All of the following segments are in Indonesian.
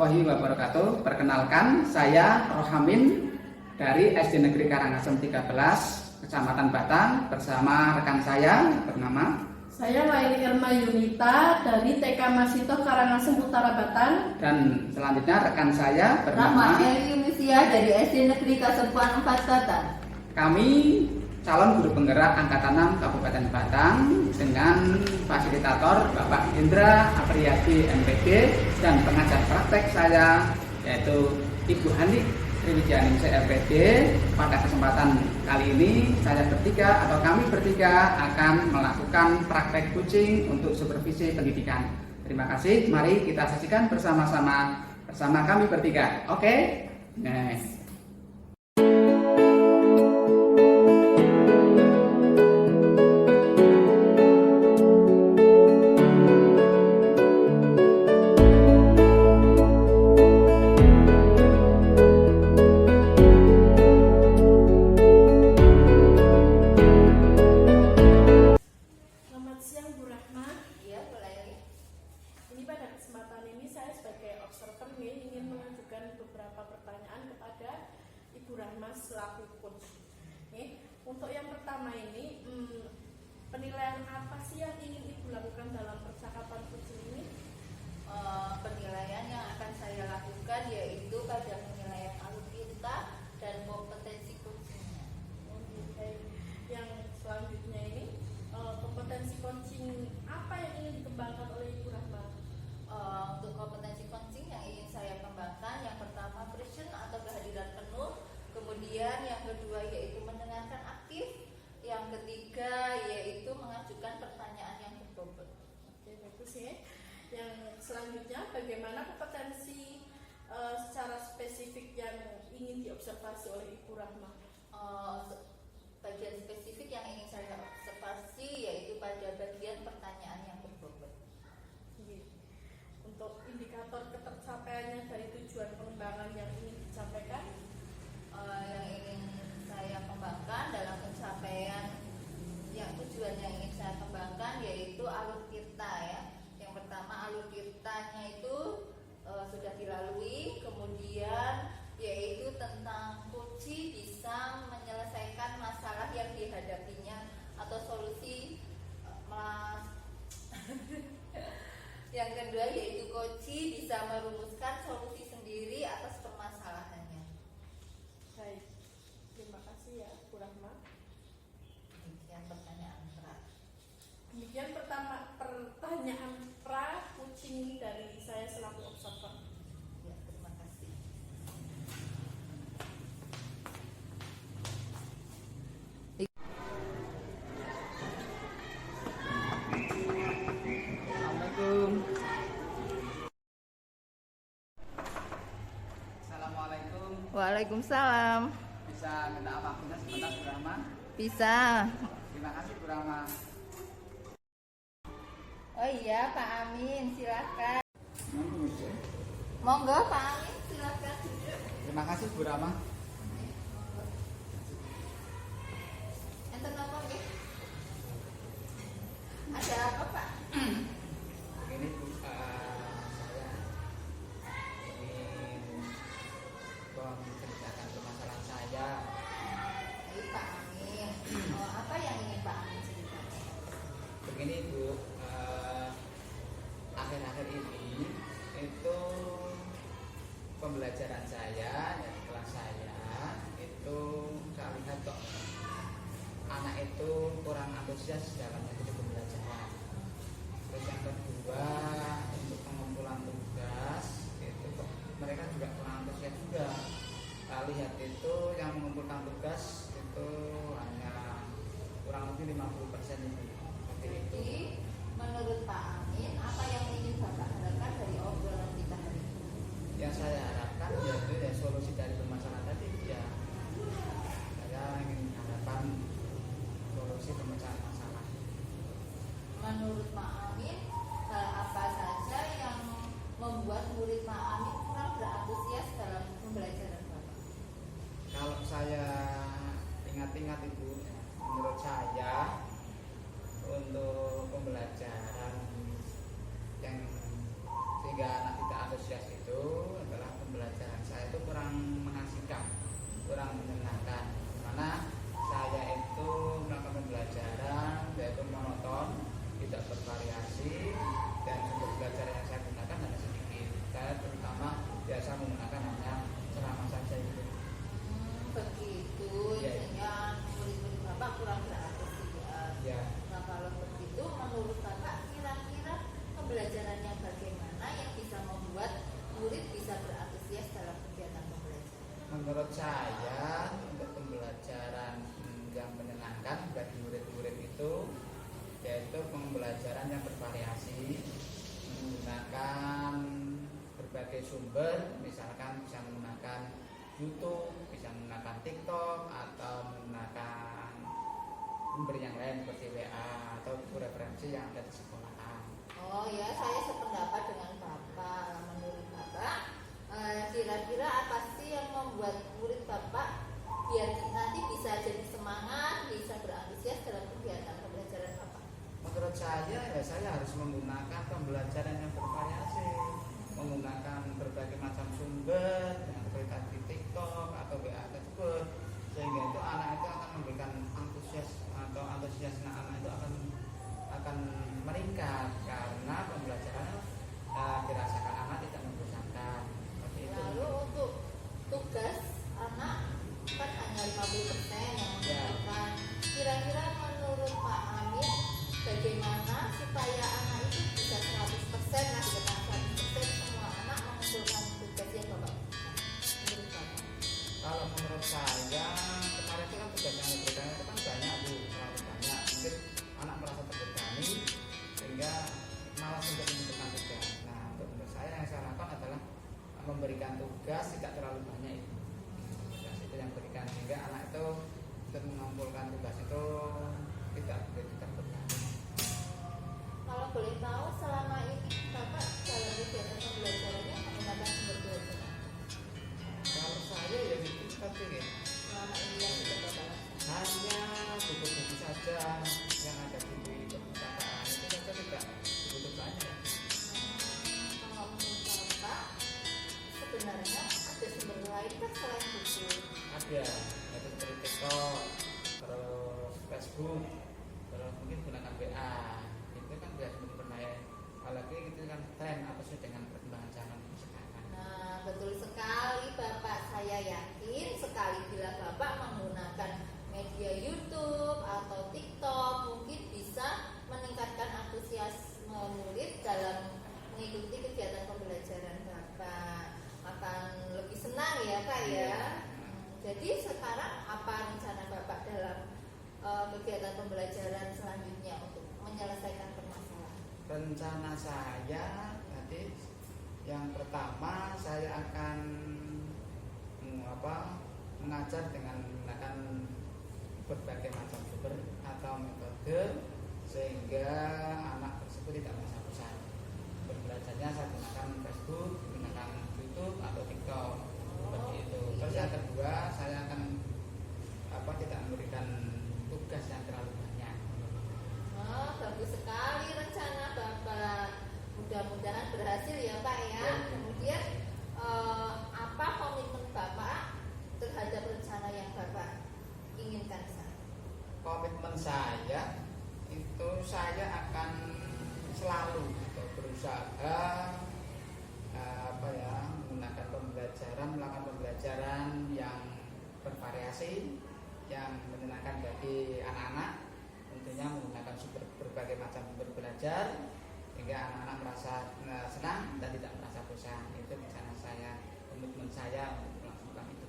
warahmatullahi wabarakatuh. Perkenalkan, saya Rohamin dari SD Negeri Karangasem 13, Kecamatan Batang, bersama rekan saya bernama. Saya Laili Irma Yunita dari TK Masito Karangasem Utara Batang. Dan selanjutnya rekan saya bernama Eli Yunisia dari SD Negeri Kasepuan 4 Batang. Kami calon guru penggerak Angkatan 6 Kabupaten Batang dengan fasilitator Bapak Indra Apriyadi MPD dan pengajar praktek saya yaitu Ibu Hani Sriwidianingsih RPD. Pada kesempatan kali ini kami bertiga akan melakukan praktek coaching untuk supervisi pendidikan. Terima kasih, mari kita saksikan bersama-sama kami bertiga. Oke? Next. Pada kesempatan ini saya sebagai observer ingin mengajukan beberapa pertanyaan kepada Ibu Rahma selaku coach. Untuk yang pertama ini, penilaian apa sih yang ingin Ibu lakukan dalam percakapan coaching ini? Penilaian yang akan saya lakukan yaitu pada penilaian alutsista dan kompetensi coachingnya. Yang selanjutnya ini, kompetensi coaching apa yang ingin dikembangkan oleh Ibu Rahma? Untuk kompetensi coaching yang ingin saya kembangkan, yang pertama present atau kehadiran penuh, kemudian yang kedua yaitu mendengarkan aktif, yang ketiga yaitu mengajukan pertanyaan yang berbobot. Oke, bagus ya. Yang selanjutnya, bagaimana kompetensi secara spesifik yang ingin diobservasi oleh Ibu Rahma? Bagian spesifik yang ingin saya observasi yaitu pada bagian pertanyaan yang berbobot. Untuk indikator ketercapaiannya dari tujuan pengembangan yang ingin dicapai, yang ingin saya kembangkan dalam pencapaian yang tujuan yang ingin saya kembangkan yaitu alur tirta ya. Yang pertama alur tirtanya itu sudah dilalui, kemudian yaitu tentang coach bisa menyelesaikan masalah yang dihadapinya atau solusi yang kedua yaitu coach bisa merumuskan solusi sendiri atas permasalahannya. Baik, terima kasih ya Bu Rahma. Demikian pertanyaan pra. Demikian pertanyaan pra coaching dari saya selaku observer. Ya, terima kasih. Assalamualaikum. Waalaikumsalam. Bisa minta waktunya sebentar, Bu Rahma? Bisa. Terima kasih, Bu Rahma. Oh iya, Pak Amin, silakan. Monggo Pak Amin, silakan duduk. Terima kasih, Bu Rahma. Enten apa nggih? Ada apa, Pak? Begini, Bu, saya ingin menceritakan permasalahan saya. Baik, Pak Amin. Apa yang ingin Pak Amin ceritakan? Begini, Bu, akhir-akhir ini itu pembelajaran saya dari kelas saya itu saya lihat kok anak itu kurang antusias dalam metode pembelajaran. Terus yang kedua, untuk pengumpulan tugas itu mereka juga kurang antusias juga. Saya lihat itu yang mengumpulkan tugas itu hanya kurang lebih 50% itu. Jadi menurut Pak Amin, apa yang ingin Bapak harapkan dari obrolan kita hari ini? Yang saya harapkan yaitu ya solusi dari permasalahan tadi ya. Saya ingin harapan solusi pemecahan masalah. Menurut Pak Amin, hal apa saja yang membuat murid Pak Amin kurang berantusias dalam pembelajaran Bapak? Kalau saya ingat-ingat Ibu, menurut saya untuk pembelajaran yang sehingga anak tidak antusias itu saya untuk pembelajaran yang menyenangkan bagi murid-murid itu yaitu pembelajaran yang bervariasi menggunakan berbagai sumber, misalkan bisa menggunakan YouTube, bisa menggunakan TikTok, atau menggunakan sumber yang lain seperti WA atau buku referensi yang ada di sekolahan. Oh ya, saya sependapat dengan Bapak. Menurut Bapak, kira-kira apa sih yang membuat murid Bapak biar nanti bisa jadi semangat, bisa berantusias dalam kegiatan pembelajaran Bapak? Menurut saya, ya saya harus menggunakan pembelajaran yang bervariasi, menggunakan berbagai macam sumber yang seperti tadi TikTok atau WA tersebut, sehingga itu anak itu akan memberikan antusias atau antusias anak itu akan meningkat karena pembelajarannya dirasakan anak tidak membosankan. Seperti itu. Lalu untuk tugas anak kan hanya 50% yang mengerjakan. Kira-kira menurut Pak Amin, bagaimana supaya anak itu bisa 100% lah, bukan 100% semua anak mengumpulkan tugas yang Bapak menurut Bapak? Kalau menurut saya kemarin itu kan tugas yang diberikan itu kan banyak Bu, terlalu banyak. Mungkin anak merasa terbebani sehingga malas untuk menentukan tugas. Nah, untuk menurut saya yang saya lakukan adalah memberikan tugas tidak terlalu banyak itu. Tugas itu yang berikan sehingga anak itu untuk mengumpulkan tugas itu tidak begitu terbebani. Kalau boleh tahu selama ini Bapak dalam kegiatan pembelajarannya menggunakan sumber belajar Kalau saya ya gitu seperti ini. selama ini yang sudah Bapak lakukan? Hanya buku-buku saja yang ada di perpustakaan itu saja tidak begitu banyak. Kalau menurut Bapak sebenarnya ada sumber lain kan selain buku? Ada, yaitu seperti TikTok, terus Facebook, terus mungkin gunakan WA. Itu kan biasa bermain. Apalagi itu kan tren apa sih dengan perkembangan zaman sekarang. Nah, betul sekali Bapak. Saya yakin sekali bila Bapak menggunakan media YouTube atau TikTok mungkin bisa meningkatkan antusiasme murid dalam mengikuti kegiatan pembelajaran Bapak. Akan lebih senang ya Pak ya. Jadi sekarang apa rencana Bapak dalam kegiatan pembelajaran selanjutnya untuk menyelesaikan permasalahan? Rencana saya nanti yang pertama saya akan mengajar dengan menggunakan berbagai macam sumber atau metode sehingga anak tersebut tidak merasa bosan. Belajarnya saya gunakan Facebook, gunakan YouTube atau TikTok seperti itu. Terus yang kedua saya akan tidak memberikan tugas yang terlalu banyak. Oh, bagus sekali rencana Bapak. Mudah-mudahan berhasil ya Pak ya. Kemudian apa komitmen Bapak terhadap rencana yang Bapak inginkan saat? Komitmen saya itu saya akan selalu berusaha menggunakan melakukan pembelajaran yang bervariasi, yang menyenangkan bagi anak-anak, tentunya menggunakan berbagai macam sumber belajar sehingga anak-anak merasa senang dan tidak merasa bosan. Itu rencana saya, komitmen saya untuk melakukan itu.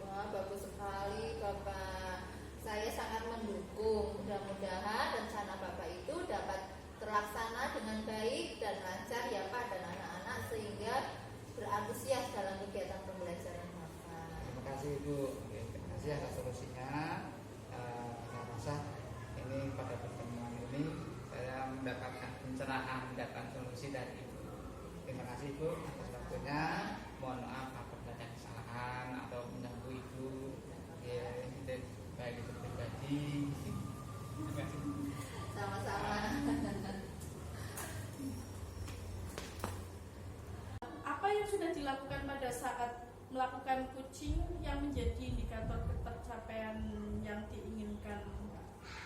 Wah, bagus sekali Bapak. Saya sangat mendukung. Mudah-mudahan rencana Bapak itu dapat terlaksana dengan baik dan lancar ya Pak dan anak-anak sehingga berantusias dalam kegiatan pembelajaran Bapak. Terima kasih Ibu. Terima kasih atas solusinya. Saya rasa ini pada pertemuan ini saya mendapatkan pencerahan, mendapatkan solusi dari Ibu. Terima kasih Ibu atas waktunya. Mohon maaf apabila ada kesalahan atau mengganggu Ibu. Ya, itu baik itu pribadi. Terima kasih. Sama-sama. Apa yang sudah dilakukan pada saat melakukan coaching yang menjadi indikator ketercapaian yang diinginkan?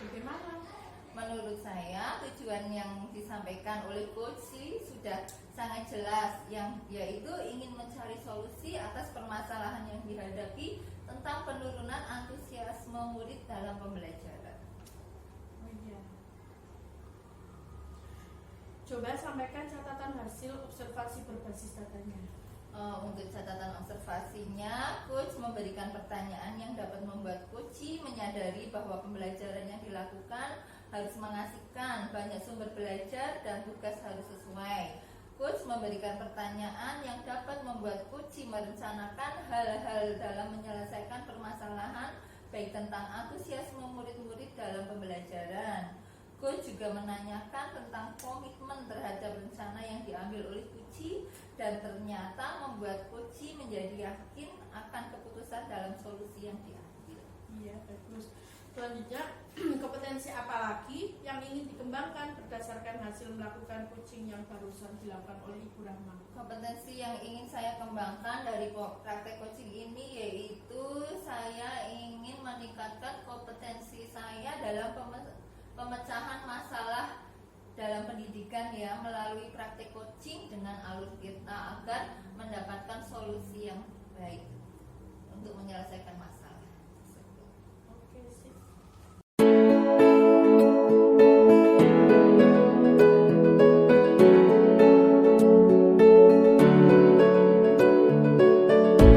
Bagaimana? Menurut saya tujuan yang disampaikan oleh coach sudah sangat jelas, yang yaitu ingin mencari solusi atas permasalahan yang dihadapi tentang penurunan antusiasme murid dalam pembelajaran. Oh iya. Coba sampaikan catatan hasil observasi berbasis datanya. Untuk catatan observasinya, coach memberikan pertanyaan yang dapat membuat coach menyadari bahwa pembelajaran yang dilakukan harus mengasihkan, banyak sumber belajar, dan tugas harus sesuai. Coach memberikan pertanyaan yang dapat membuat coach merencanakan hal-hal dalam menyelesaikan permasalahan, baik tentang antusiasme murid-murid dalam pembelajaran. Coach juga menanyakan tentang komitmen terhadap rencana yang diambil oleh coach, dan ternyata membuat coach menjadi yakin akan keputusan dalam solusi yang diambil. Iya, bagus. Selanjutnya, kompetensi apa lagi yang ingin dikembangkan berdasarkan hasil melakukan coaching yang barusan dilakukan oleh Ibu Rahma? Kompetensi yang ingin saya kembangkan dari praktek coaching ini yaitu saya ingin meningkatkan kompetensi saya dalam pemecahan masalah dalam pendidikan ya, melalui praktek coaching dengan alur kita agar mendapatkan solusi yang baik untuk menyelesaikan masalah. Oke, sip.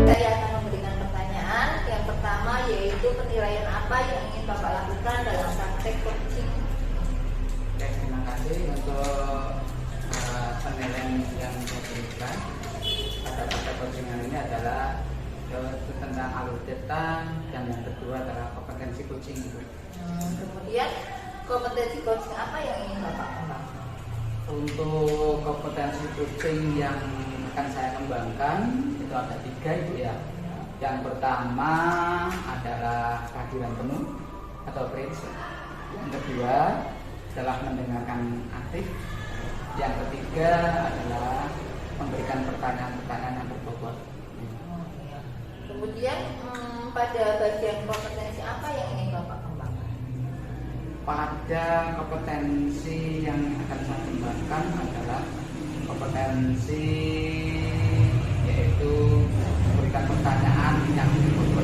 Saya akan memberikan pertanyaan. Yang pertama yaitu penilaian apa yang ingin Bapak lakukan dalam praktek coaching? Oke, terima kasih untuk penilaian yang diberikan pada praktek coachingan ini adalah itu tentang alur data, dan yang kedua adalah kompetensi coaching. Kemudian kompetensi coaching apa yang ingin Bapak kembangkan? Untuk kompetensi coaching yang akan saya kembangkan itu ada 3 Ibu ya. Yang pertama adalah kehadiran penuh atau presence. Yang kedua adalah mendengarkan aktif. Yang ketiga adalah memberikan pertanyaan-pertanyaan yang berbobot. Kemudian pada bagian kompetensi apa yang ingin Bapak kembangkan? Pada kompetensi yang akan saya kembangkan adalah kompetensi yaitu memberikan pertanyaan yang berbobot.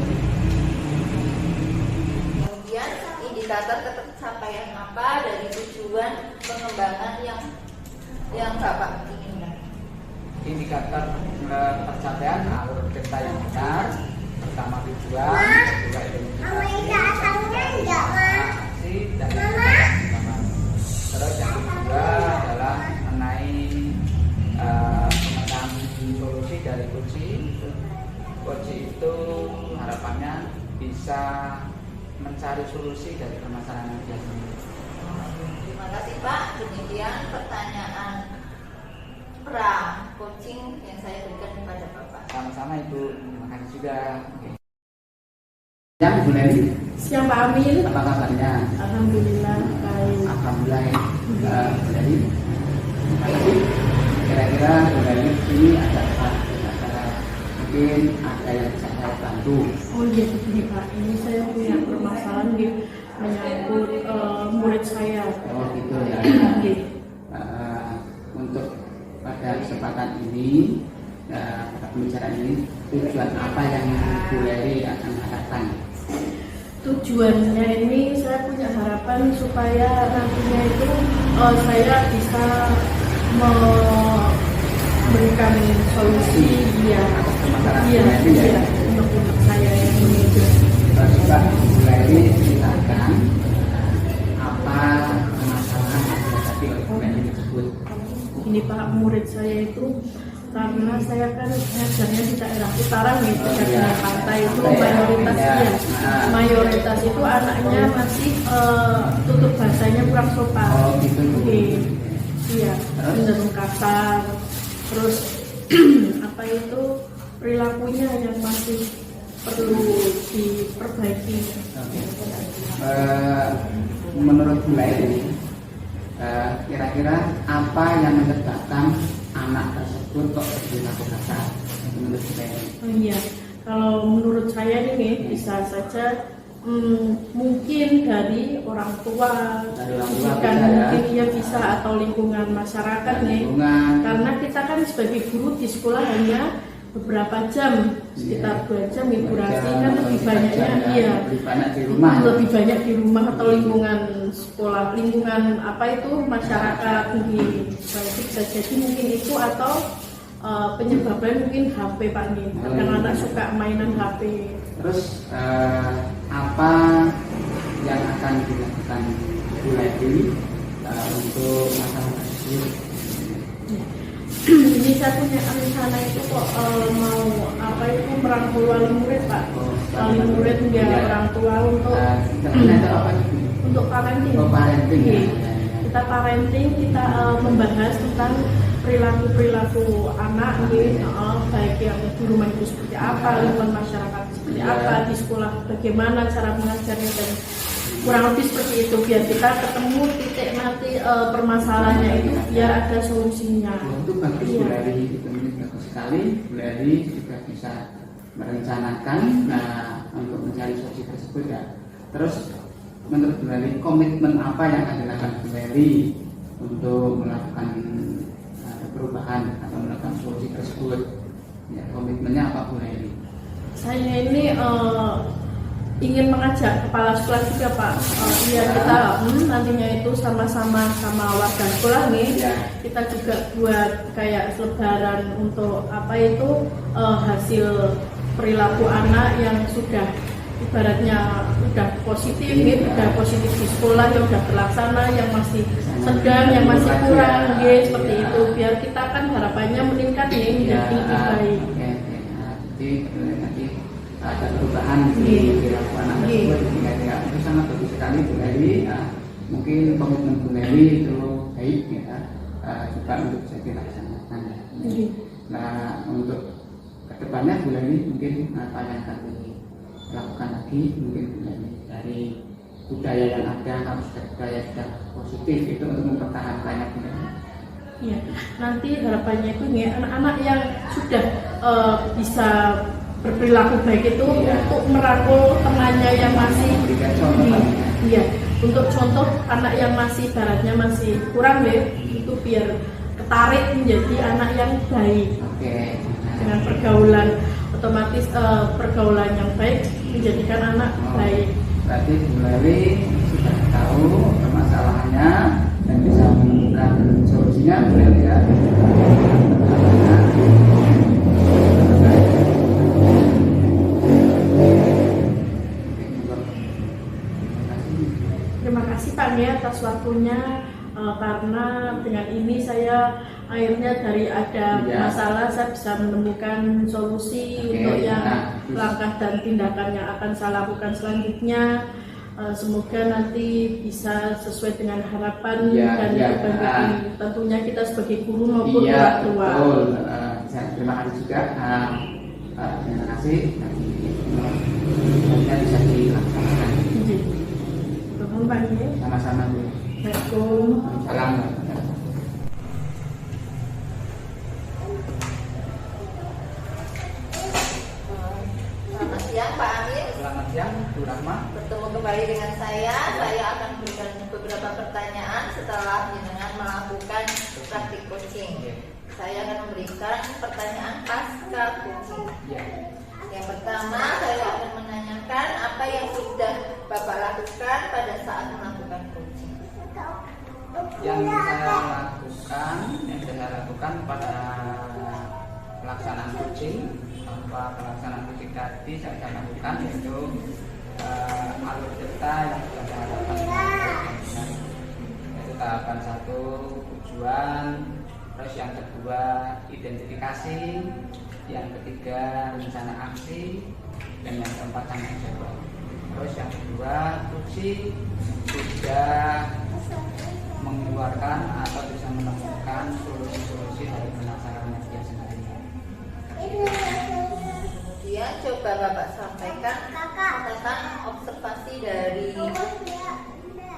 Kemudian indikator tercapaian apa dari tujuan pengembangan yang Bapak inginkan? Indikator pencapaian alur data yang benar, pertama tujuan, kedua identifikasi, aksi, dan terus yang kedua adalah mengenai pemecahan solusi dari coach itu harapannya bisa mencari solusi dari permasalahan yang dia temui. Terima kasih Pak. Demikian pertanyaan pra coaching yang saya berikan kepada Bapak. Sama-sama Ibu, terima kasih juga. Oke. Ya, Ibu Neri, Siang Pak Amin. apa kabarnya? Alhamdulillah baik. Alhamdulillah, Bu Neri. Terima kasih. Kira-kira Bu Neri ini ada mungkin ada yang bisa saya bantu. Oh iya begini Pak, ini saya punya permasalahan di menyangkut murid saya. Oh gitu ya. Oke. Untuk pada kesempatan ini, pada pembicaraan ini, tujuan apa yang Bu Leri akan harapkan? Tujuannya ini saya punya harapan supaya nantinya itu saya bisa memberikan solusi ya, untuk saya yang ini. Coba Bu Leri ceritakan apa permasalahan yang dihadapi oleh Bu Leri tersebut. Ini Pak, murid saya itu karena saya kan ngajarnya di daerah utara nih, daerah pantai itu mayoritas itu anaknya masih tutur bahasanya kurang sopan. Oh gitu. Iya, cenderung kasar. Terus apa itu perilakunya yang masih perlu diperbaiki. Oke. Menurut Bu Leri, kira-kira apa yang menyebabkan anak tersebut kok berperilaku kasar? Menurut Bu Leri? Oh iya, kalau menurut saya ini bisa saja mungkin dari orang tua, bisa, mungkin ya bisa, atau lingkungan masyarakat nih. Karena kita kan sebagai guru di sekolah hanya beberapa jam, sekitar 2 jam, Ibu Rasi kan lebih banyaknya lebih banyak di rumah atau lingkungan sekolah, lingkungan apa itu masyarakat mungkin. Jadi bisa jadi mungkin itu, atau penyebabnya mungkin HP Pak nih, karena anak suka mainan HP. Terus apa yang akan dilakukan Bu Lady untuk masalah tersebut? Ini saya punya rencana itu kok mau apa itu merangkul wali murid Pak, wali murid ya orang tua untuk apa? Untuk parenting. Oh, parenting. Kita parenting, kita membahas tentang perilaku anak, baik yang di rumah itu seperti apa, lingkungan masyarakat seperti apa, di sekolah bagaimana cara mengajarnya, dan kurang lebih seperti itu, biar kita ketemu titik mati permasalahannya itu, biar ada solusinya. Itu bagus Bu Lady, itu bagus sekali. Bu Lady juga bisa merencanakan untuk mencari solusi tersebut ya. Terus menurut Bu Lady, komitmen apa yang akan dilakukan Bu Lady untuk melakukan perubahan atau melakukan solusi tersebut? Ya, komitmennya apa Bu Lady? Saya ini ingin mengajak kepala sekolah juga Pak. Kita nantinya itu sama-sama sama warga sekolah nih. Kita juga buat kayak selebaran untuk apa itu hasil perilaku anak yang sudah ibaratnya udah positif nih, udah positif di sekolah, yang udah terlaksana, yang masih sedang, yang masih kurang, seperti itu. Biar kita kan harapannya meningkat nih, menjadi lebih baik. Jadi nanti ada perubahan di perilaku anak tersebut. Itu sangat bagus sekali Bu Lady. Mungkin komitmen Bu Lady itu baik ya, juga untuk bisa dilaksanakan. Nah, untuk kedepannya Bu Lady mungkin apa yang akan lakukan lagi, mungkin dari budaya yang ada, kalau sudah budaya sudah positif itu untuk mempertahankannya. Ya, nanti harapannya itu nih anak-anak yang sudah bisa berperilaku baik itu untuk merangkul temannya yang masih untuk contoh anak yang masih baratnya masih kurang itu biar ketarik menjadi anak yang baik. Dengan pergaulan otomatis pergaulan yang baik menjadikan anak baik. Berarti Bu Lady sudah tahu permasalahannya dan bisa menemukan solusinya Bu Lady ya. Terima kasih Pak ya atas waktunya, karena dengan ini saya akhirnya dari ada masalah saya bisa menemukan solusi untuk yang langkah dan tindakan yang akan saya lakukan selanjutnya. Semoga nanti bisa sesuai dengan harapan dan kebanggaan tentunya kita sebagai guru maupun orang tua. Terima kasih juga. Terima kasih. Semoga bisa dilaksanakan. Sama-sama Bu. Salam. Selamat siang Pak Amir. Selamat siang Bu Rahma. Bertemu kembali dengan saya. Saya akan memberikan beberapa pertanyaan setelah jenengan melakukan praktik coaching. Saya akan memberikan pertanyaan pasca coaching. Yang pertama, saya akan menanyakan apa yang sudah Bapak lakukan pada saat melakukan coaching. Yang saya lakukan pada pelaksanaan coaching, tadi saya lakukan yaitu alur cerita yang sudah saya lakukan, yaitu tahapan 1 tujuan, terus yang kedua identifikasi, yang ketiga rencana aksi, dan yang keempat tanggung jawab. Terus yang kedua coaching sudah mengeluarkan atau bisa menemukan solusi-solusi dari permasalahan dia sendiri. Kemudian coba Bapak sampaikan catatan observasi dari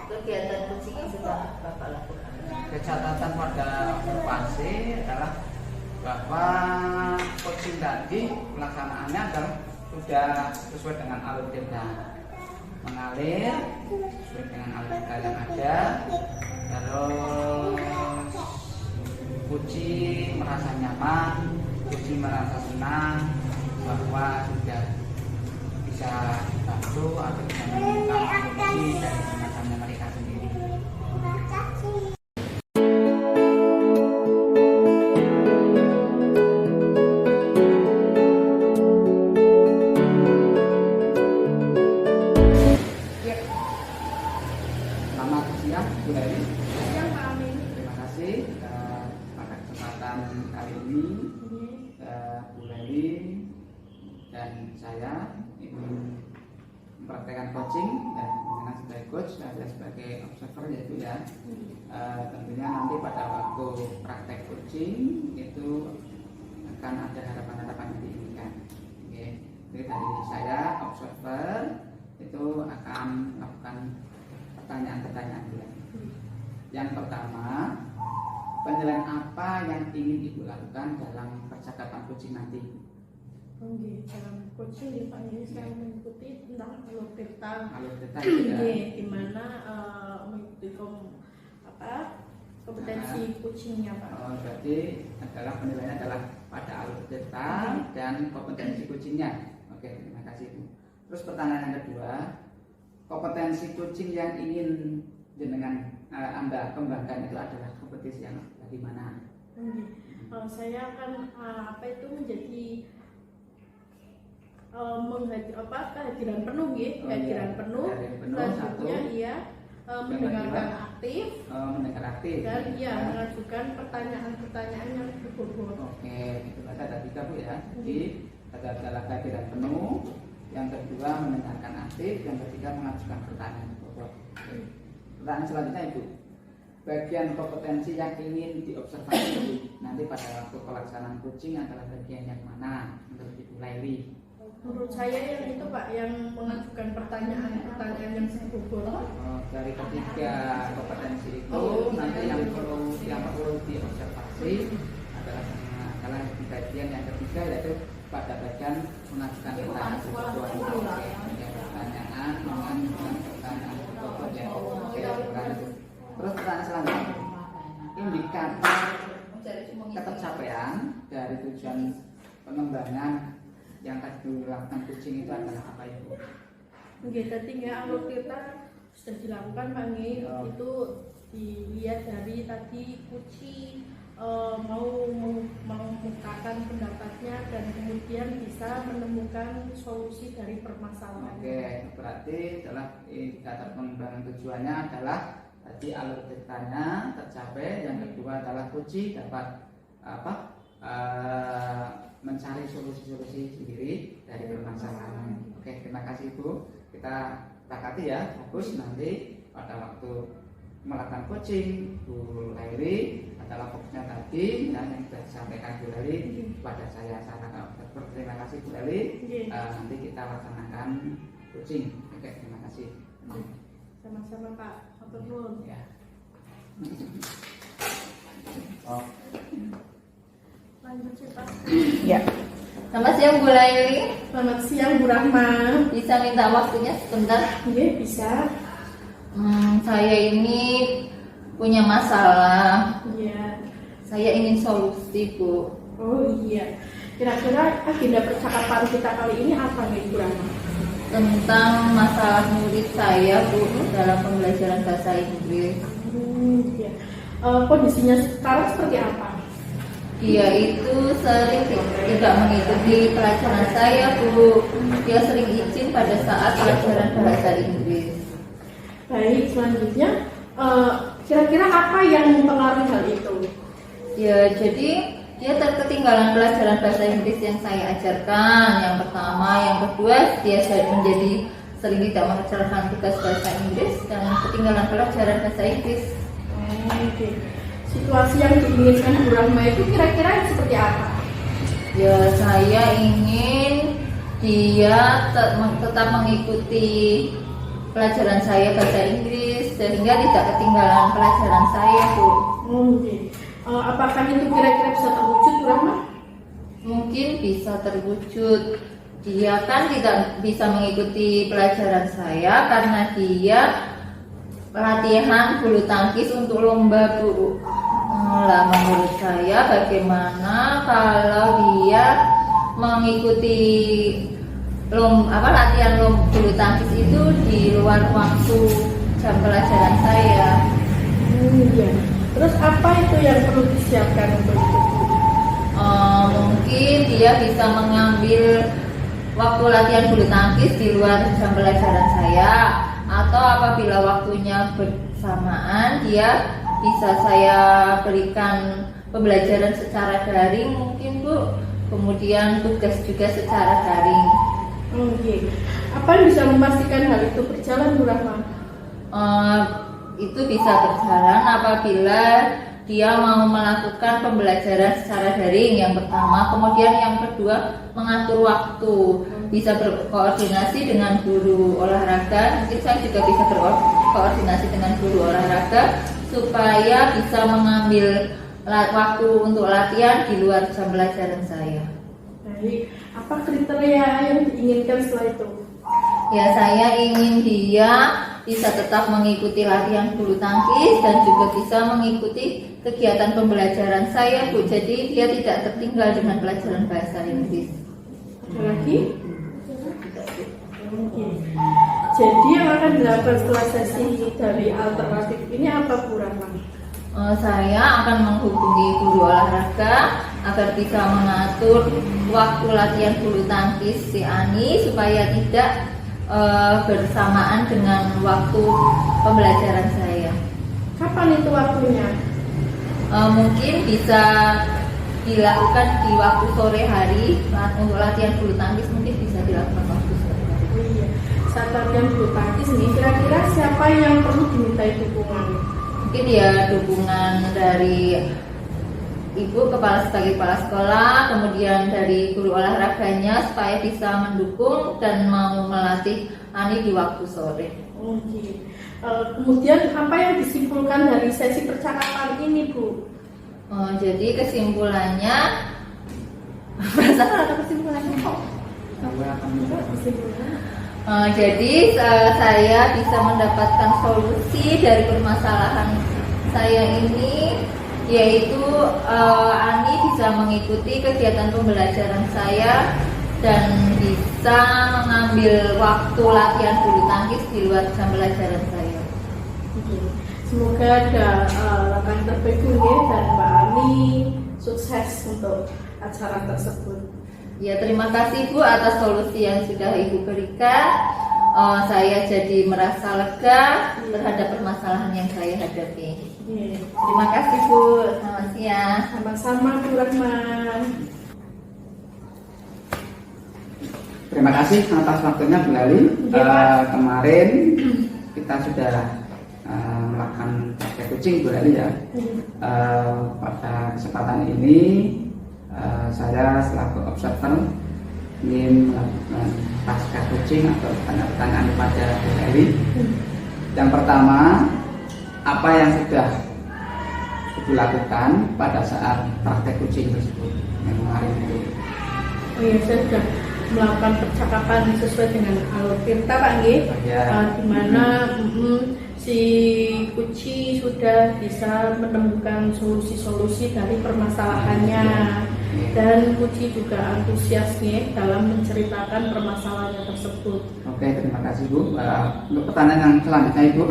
kegiatan coaching yang sudah Bapak lakukan. Catatan pada observasi adalah bahwa coaching tadi pelaksanaannya adalah sudah sesuai dengan alur cerita, mengalir sesuai dengan alur cerita yang ada. Terus Puji merasa nyaman, Puji merasa senang bahwa sudah bisa dibantu atau bisa menemukan solusi dari permasalahan mereka sendiri. dan saya ingin mempraktekkan coaching dan dengan sebagai coach saya sebagai observer yaitu ya. Tentunya nanti pada waktu praktek coaching itu akan ada harapan-harapan yang diinginkan. Oke. Jadi dari saya observer itu akan melakukan pertanyaan-pertanyaan dulu. Yang pertama, penilaian apa yang ingin Ibu lakukan dalam percakapan coaching nanti? Oke, dalam coaching di Pak ini saya mengikuti tentang alur tirta. Alur tirta itu ya. Di mana mengikuti kompetensi coachingnya Pak. Oh, berarti adalah penilaiannya adalah pada alur tirta dan kompetensi coachingnya. Oke, terima kasih Bu. Terus pertanyaan yang kedua, kompetensi coaching yang ingin dengan Anda kembangkan itu adalah kompetisi yang bagaimana? Saya akan menjadi kehadiran penuh gitu, kehadiran penuh. Selanjutnya dia mendengarkan aktif, dan mengajukan pertanyaan-pertanyaan yang berbobot. Oke, itu ada 3 Bu ya. Jadi adalah kehadiran penuh, yang kedua mendengarkan aktif, yang ketiga mengajukan pertanyaan berbobot. Pertanyaan selanjutnya Ibu, bagian kompetensi yang ingin diobservasi nanti pada waktu pelaksanaan coaching adalah bagian yang mana menurut Ibu Laili? Menurut saya yang itu Pak, yang mengajukan pertanyaan-pertanyaan yang berbobot. Dari ketiga kompetensi itu nanti yang perlu diobservasi adalah di bagian yang ketiga yaitu pada bagian mengajukan pertanyaan berbobot. Pertanyaan dengan pertanyaan berbobot ya. Terus pertanyaan selanjutnya, indikator ketercapaian dari tujuan pengembangan yang tadi dilakukan coaching itu adalah apa Ibu? Oke, tadi alur tirta sudah dilakukan Pak Ngi. Itu dilihat dari tadi coaching mau mengungkapkan pendapatnya dan kemudian bisa menemukan solusi dari permasalahan. Oke, berarti adalah indikator pengembangan tujuannya adalah tadi alur tirtanya tercapai, yang kedua adalah coaching dapat mencari solusi-solusi sendiri dari permasalahan. Oke, terima kasih Bu. Kita sepakati ya, fokus nanti pada waktu melakukan coaching Bu Laili adalah fokusnya tadi yang sudah disampaikan Bu Laili kepada saya saran observer. Terima kasih Bu Laili. Nanti kita laksanakan coaching. Oke, terima kasih. Sama-sama Pak. Matur nuwun. Ya. Lanjut sih Pak. Ya. Selamat siang Bu Laili. Selamat siang Bu Rahma. Bisa minta waktunya sebentar? Iya bisa. Saya ini punya masalah. Iya. Saya ingin solusi Bu. Oh iya. Kira-kira agenda percakapan kita kali ini apa nih Bu Rahma? Tentang masalah murid saya Bu dalam pembelajaran bahasa Inggris. Iya. Kondisinya sekarang seperti apa? Dia itu sering tidak mengikuti pelajaran saya Bu. Dia sering izin pada saat pelajaran bahasa Inggris. Baik, selanjutnya kira-kira apa yang mempengaruhi hal itu? Ya, jadi dia ketinggalan pelajaran bahasa Inggris yang saya ajarkan. Yang pertama, yang kedua, dia menjadi sering tidak mengerjakan tugas bahasa Inggris dan ketinggalan pelajaran bahasa Inggris. Oke. Situasi yang diinginkan Bu Rahma itu kira-kira seperti apa? Ya, saya ingin dia tetap mengikuti pelajaran saya bahasa Inggris sehingga tidak ketinggalan pelajaran saya Bu. Oke. Apakah itu kira-kira bisa terwujud Bu Rahma? Mungkin bisa terwujud. Dia kan tidak bisa mengikuti pelajaran saya karena dia latihan bulu tangkis untuk lomba Bu. Lah menurut saya bagaimana kalau dia mengikuti latihan bulu tangkis itu di luar waktu jam pelajaran saya. Iya. Terus apa itu yang perlu disiapkan untuk itu? Mungkin dia bisa mengambil waktu latihan bulu tangkis di luar jam pelajaran saya, atau apabila waktunya bersamaan dia bisa saya berikan pembelajaran secara daring mungkin Bu kemudian tugas juga secara daring. Oke. Apa yang bisa memastikan hal itu berjalan, Bu Rahma? Itu bisa berjalan apabila dia mau melakukan pembelajaran secara daring yang pertama, kemudian yang kedua mengatur waktu, bisa berkoordinasi dengan guru olahraga. Mungkin saya juga bisa berkoordinasi dengan guru olahraga supaya bisa mengambil waktu untuk latihan di luar jam pelajaran saya. Baik, apa kriteria yang diinginkan setelah itu? Ya, saya ingin dia bisa tetap mengikuti latihan bulu tangkis dan juga bisa mengikuti kegiatan pembelajaran saya, Bu. Jadi dia tidak tertinggal dengan pelajaran bahasa Inggris. Ada lagi? Oke. Jadi yang akan dilakukan setelah sesi dari alternatif ini apa, Bu Rahma? Saya akan menghubungi guru olahraga agar bisa mengatur waktu latihan bulu tangkis si Ani supaya tidak bersamaan dengan waktu pembelajaran saya. Kapan itu waktunya? Mungkin bisa dilakukan di waktu sore hari untuk latihan bulu tangkis, mungkin bisa dilakukan waktu sore hari. Oh iya, saat latihan bulu tangkis ini kira-kira siapa yang perlu dimintai dukungan? Mungkin ya dukungan dari ibu sebagai kepala sekolah, kemudian dari guru olahraganya supaya bisa mendukung dan mau melatih Ani di waktu sore. Oke. Kemudian apa yang disimpulkan dari sesi percakapan ini, Bu? Jadi kesimpulannya, perasaan ada kesimpulannya kok. Jadi saya bisa mendapatkan solusi dari permasalahan saya ini, yaitu Ani bisa mengikuti kegiatan pembelajaran saya dan bisa mengambil waktu latihan bulu tangkis di luar jam pelajaran saya. Semoga ada langkah terbaik ya, dan Mbak Ani sukses untuk acara tersebut. Ya, terima kasih Bu atas solusi yang sudah Ibu berikan. Saya jadi merasa lega terhadap permasalahan yang saya hadapi. Terima kasih Bu. Selamat siang. Sama-sama Bu Rahma. Terima kasih atas waktunya Bu Lali. Kemarin kita sudah melakukan praktek kucing Bu Lali ya. Pada kesempatan ini saya selaku observer ingin melakukan pasca kucing atau pertanyaan kepada Bu Lali. Yang pertama, apa yang sudah dilakukan pada saat praktek kucing tersebut yang kemarin itu? Oh iya, saya sudah melakukan percakapan sesuai dengan alur Tirta, Pak Nggih. Di mana si Kuci sudah bisa menemukan solusi-solusi dari permasalahannya, dan Kuci juga antusias nih dalam menceritakan permasalahannya tersebut. Oke, terima kasih Bu. Untuk pertanyaan yang selanjutnya Ibu,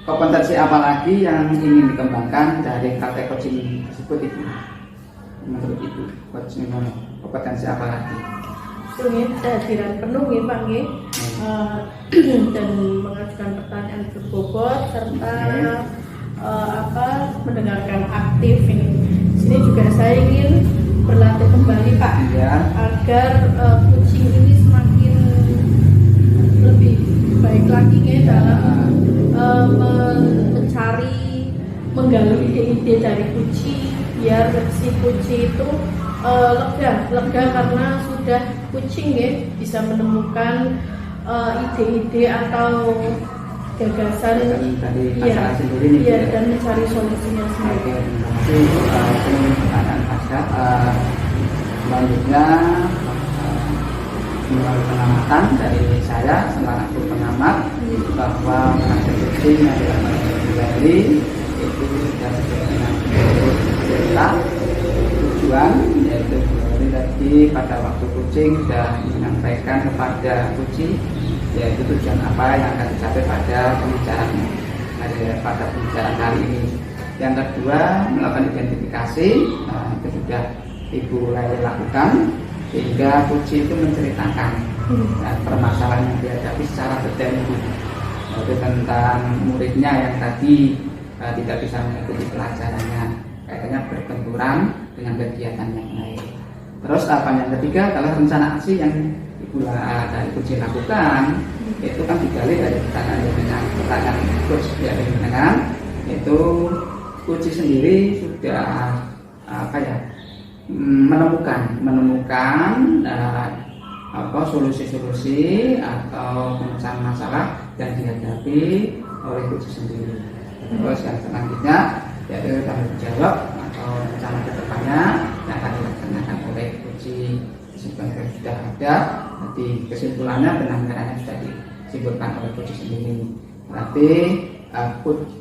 kompetensi apa lagi yang ingin dikembangkan dari praktek coaching tersebut Ibu? Menurut Ibu, coaching kompetensi apa lagi? Kehadiran penuh ya Pak Nggih, dan mengajukan pertanyaan berbobot serta mendengarkan aktif ini. Sini juga saya ingin berlatih kembali Pak, agar coaching ini semakin lebih baik lagi ya dalam menggali ide-ide dari Kuci, biar si Kuci itu lega karena sudah kucing ya bisa menemukan ide-ide atau gagasan dan mencari solusinya sendiri. Selanjutnya melalui pengamatan dari saya selaku pengamat bahwa praktek kucing adalah kembali itu sudah sesuai dengan cerita tujuan, yaitu tadi pada waktu kucing sudah menyampaikan kepada kucing yaitu tujuan apa yang akan dicapai pada pembicaraan kali ini. Yang kedua, melakukan identifikasi. Itu sudah Ibu Lali lakukan, sehingga kucing itu menceritakan permasalahan yang dihadapi secara detail, yaitu tentang muridnya yang tadi tidak bisa mengikuti pelajarannya, kayaknya berbenturan dengan kegiatan yang lain. Terus tahapan yang ketiga adalah rencana aksi yang Ibu dari Coach lakukan. Itu kan digali dari pertanyaan Coach ya, dengan itu Coach sendiri sudah menemukan solusi-solusi atau pemecahan masalah yang dihadapi oleh Coach sendiri. Terus yang selanjutnya yaitu tanggung jawab atau rencana kedepannya yang akan dilaksanakan oleh Coach. Sebenarnya sudah ada, jadi kesimpulannya penanggalannya sudah disimpulkan oleh Coach sendiri. Berarti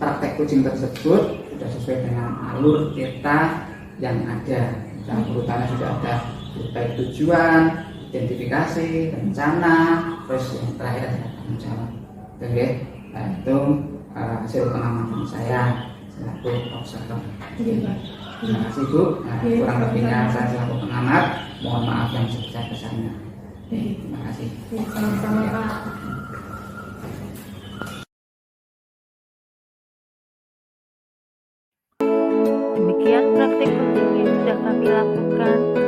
praktek coaching tersebut sudah sesuai dengan alur tirta yang ada. Urutannya sudah ada, baik tujuan, identifikasi, rencana, terus yang terakhir adalah tanggung jawab. Oke, nah, itu hasil pengamatan saya selaku observer. Terima kasih Bu. Nah, kurang lebihnya saya selaku pengamat, mohon maaf yang sebesar-besarnya. Terima kasih. Sama-sama Pak. Demikian praktik coaching yang sudah kami lakukan.